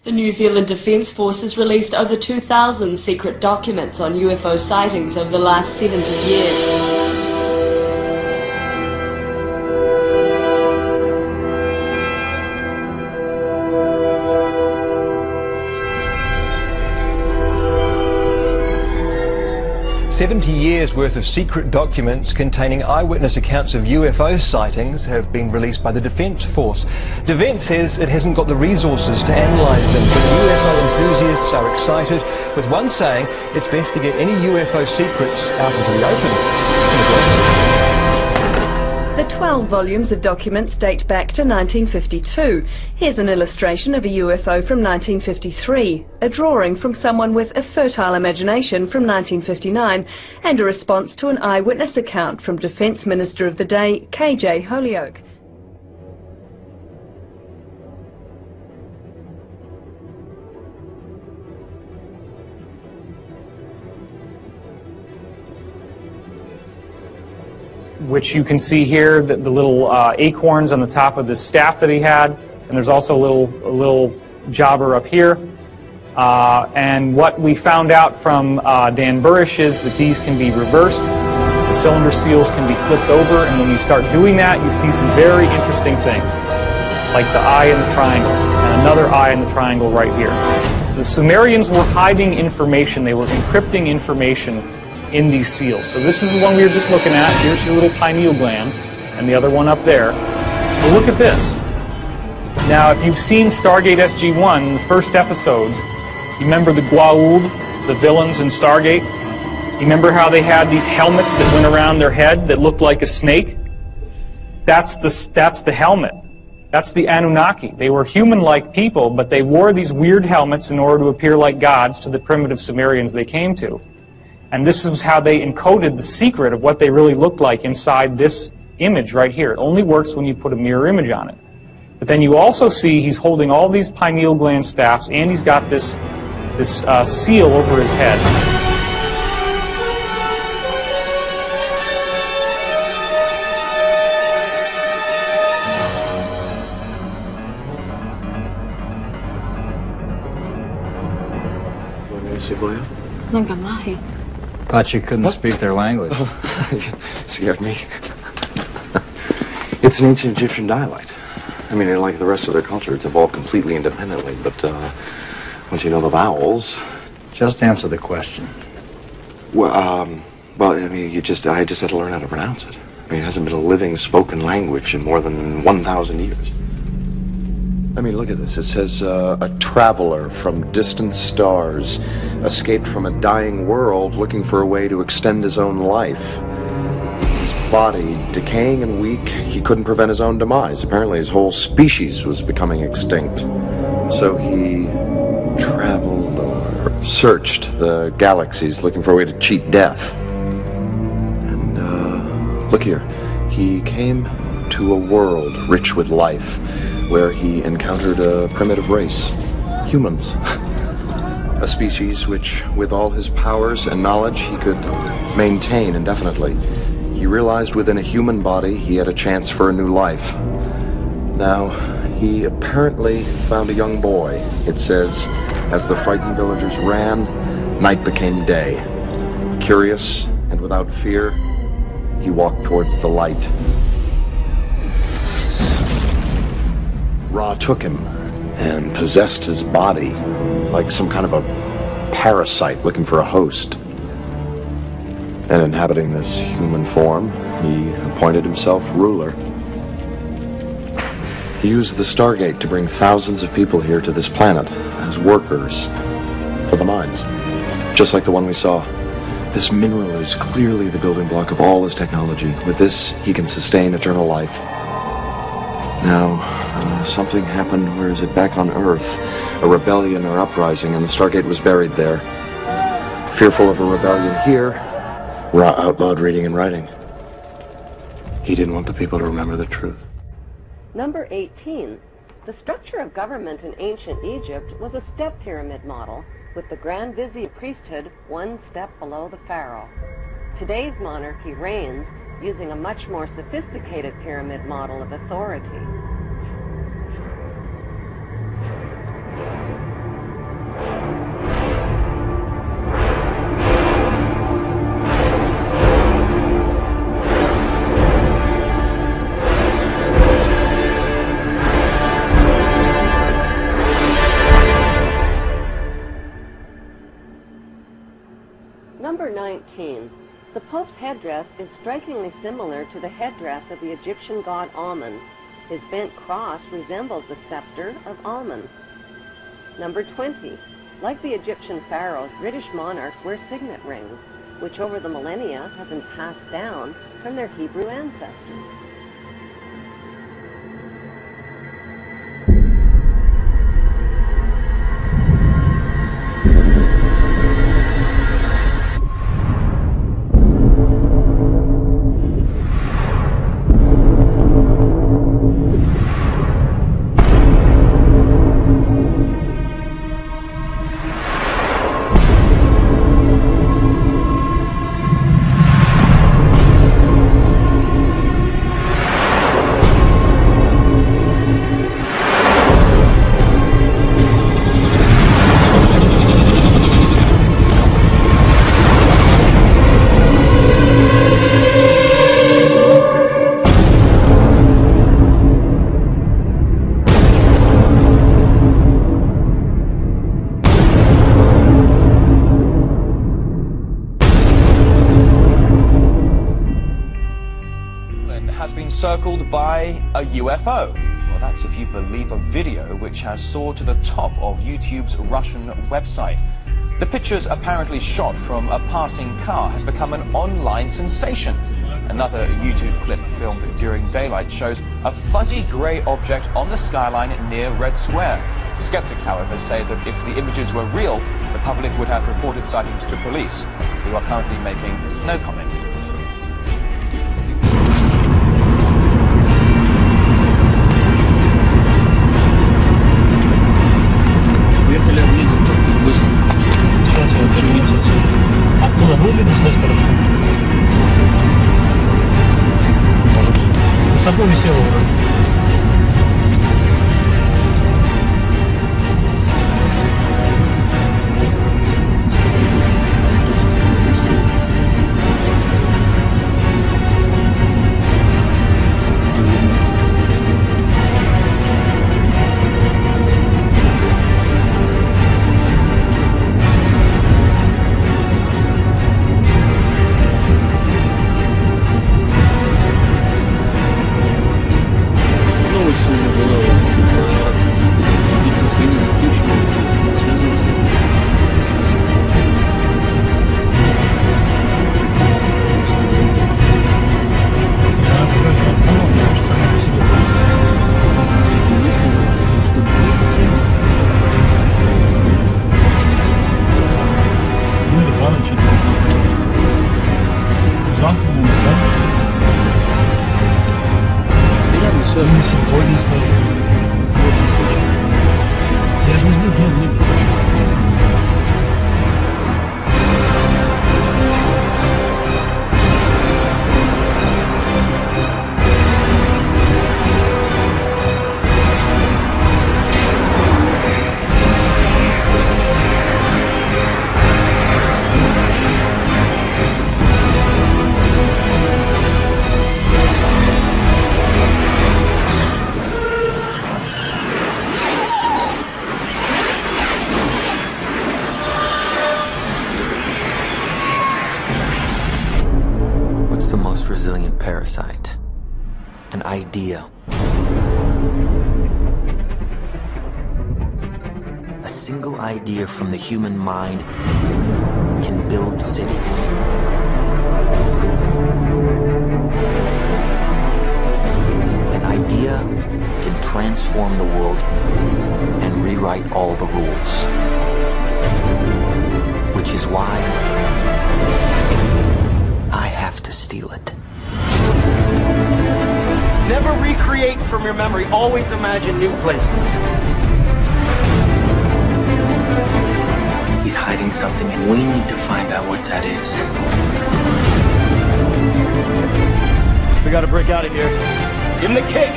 The New Zealand Defence Force has released over 2,000 secret documents on UFO sightings over the last 70 years. 70 years worth of secret documents containing eyewitness accounts of UFO sightings have been released by the Defence Force. Defence says it hasn't got the resources to analyse them, but UFO enthusiasts are excited, with one saying it's best to get any UFO secrets out into the open. The 12 volumes of documents date back to 1952. Here's an illustration of a UFO from 1953, a drawing from someone with a fertile imagination from 1959, and a response to an eyewitness account from Defence Minister of the day, KJ Holyoake. Which you can see here, the little acorns on the top of the staff that he had, and there's also a little jobber up here. And what we found out from Dan Burrish is that these can be reversed, the cylinder seals can be flipped over, and when you start doing that, you see some very interesting things, like the eye in the triangle, and another eye in the triangle right here. So the Sumerians were hiding information, they were encrypting information in these seals. So this is the one we were just looking at. Here's your little pineal gland, and the other one up there. But look at this. Now, if you've seen Stargate SG-1, the first episodes, you remember the Goa'uld, the villains in Stargate? You remember how they had these helmets that went around their head that looked like a snake? That's the helmet. That's the Annunaki. They were human-like people, but they wore these weird helmets in order to appear like gods to the primitive Sumerians they came to. And this is how they encoded the secret of what they really looked like inside this image right here. It only works when you put a mirror image on it. But then you also see he's holding all these pineal gland staffs, and he's got this seal over his head. Thought you couldn't speak their language. Scared me. It's an ancient Egyptian dialect. I mean, like the rest of their culture, it's evolved completely independently, but once you know the vowels... Just answer the question. Well, I mean, I just had to learn how to pronounce it. I mean, it hasn't been a living spoken language in more than 1,000 years. I mean, look at this. It says, a traveler from distant stars escaped from a dying world looking for a way to extend his own life. His body decaying and weak, he couldn't prevent his own demise. Apparently his whole species was becoming extinct. So he traveled or searched the galaxies looking for a way to cheat death. And, look here. He came to a world rich with life, where he encountered a primitive race, humans. A species which, with all his powers and knowledge, he could maintain indefinitely. He realized within a human body he had a chance for a new life. Now, he apparently found a young boy. It says, as the frightened villagers ran, night became day. Curious and without fear, he walked towards the light. Ra took him and possessed his body like some kind of a parasite looking for a host. And inhabiting this human form, he appointed himself ruler. He used the Stargate to bring thousands of people here to this planet as workers for the mines, just like the one we saw. This mineral is clearly the building block of all his technology. With this, he can sustain eternal life. Now, something happened, where is it, back on Earth, a rebellion or uprising, and the Stargate was buried there. Fearful of a rebellion here, Ra outlawed reading and writing. He didn't want the people to remember the truth. Number 18. The structure of government in ancient Egypt was a step pyramid model, with the Grand Vizier priesthood one step below the pharaoh. Today's monarchy reigns using a much more sophisticated pyramid model of authority. Number 19. The Pope's headdress is strikingly similar to the headdress of the Egyptian god Amun. His bent cross resembles the scepter of Amun. Number 20. Like the Egyptian pharaohs, British monarchs wear signet rings, which over the millennia have been passed down from their Hebrew ancestors. Has been circled by a UFO. Well, that's if you believe a video which has soared to the top of YouTube's Russian website. The pictures apparently shot from a passing car has become an online sensation. Another YouTube clip filmed during daylight shows a fuzzy grey object on the skyline near Red Square. Skeptics, however, say that if the images were real, the public would have reported sightings to police, who are currently making no comment. Сейчас я вообще видел. Оттуда выглядит с той стороны. Может, высоко висело вроде. Я здесь был, но не был. What's the most resilient parasite? An idea. A single idea from the human mind can build cities. An idea can transform the world and rewrite all the rules. Which is why I have to steal it. Never recreate from your memory. Always imagine new places. He's hiding something, and we need to find out what that is. We gotta break out of here. Give him the kick!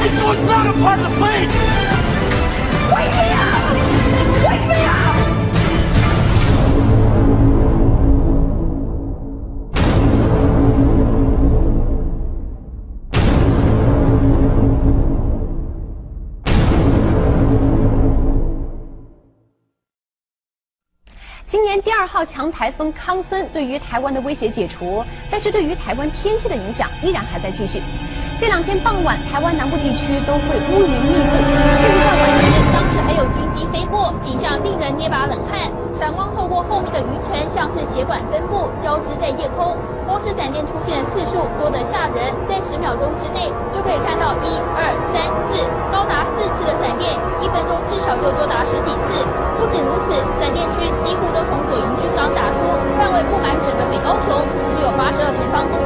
This was not a part of the plan! Wake me up! Wake me up! 然第2号强台风康森对于台湾的威胁解除，但是对于台湾天气的影响依然还在继续。这2天傍晚，台湾南部地区都会乌云密布，甚至在晚间，当时还有军机飞过，景象令人捏把冷汗。闪光透过后面的云层，像是血管分布，交织在夜空。光是闪电出现的次数多得吓人，在10秒钟之内就可以看到1、2、3、4，高达4次的闪电，1分钟至少就多达10几次。不止如此，闪电区几乎都从左营军港打出，范围布满整个北高雄，足足有82平方公里。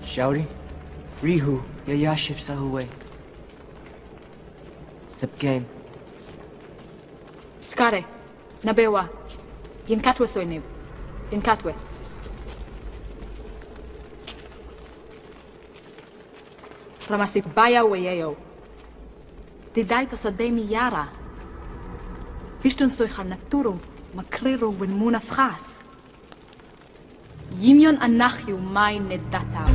Shouty, Rihu, Yayashif Sahuwe. Sip game. Skare, Nabewa, Yinkatwe Soinib, Yinkatwe. Ramasik Baya Weyeo. Didai to Sademi Yara. Pishtun Soichar Naturu, Makrero Winmuna Fras. Yimyon Annaki Mai Nedata.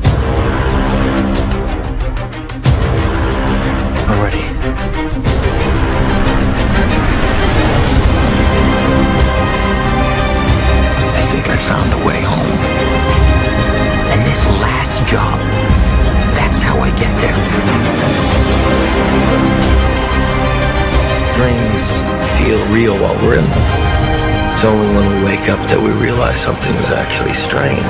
Already. I think I found a way home. And this last job, that's how I get there. Dreams feel real while we're in them. It's only when we wake up that we realize something is actually strange.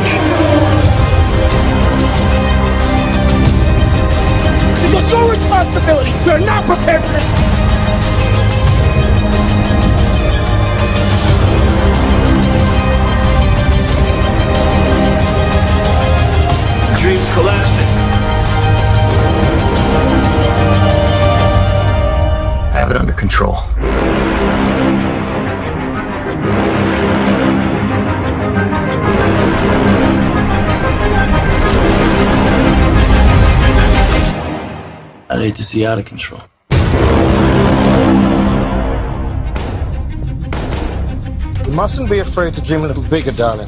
This was your responsibility! We are not prepared for this! The dream's collapsing. I have it under control. I'd hate to see out of control. You mustn't be afraid to dream a little bigger, darling.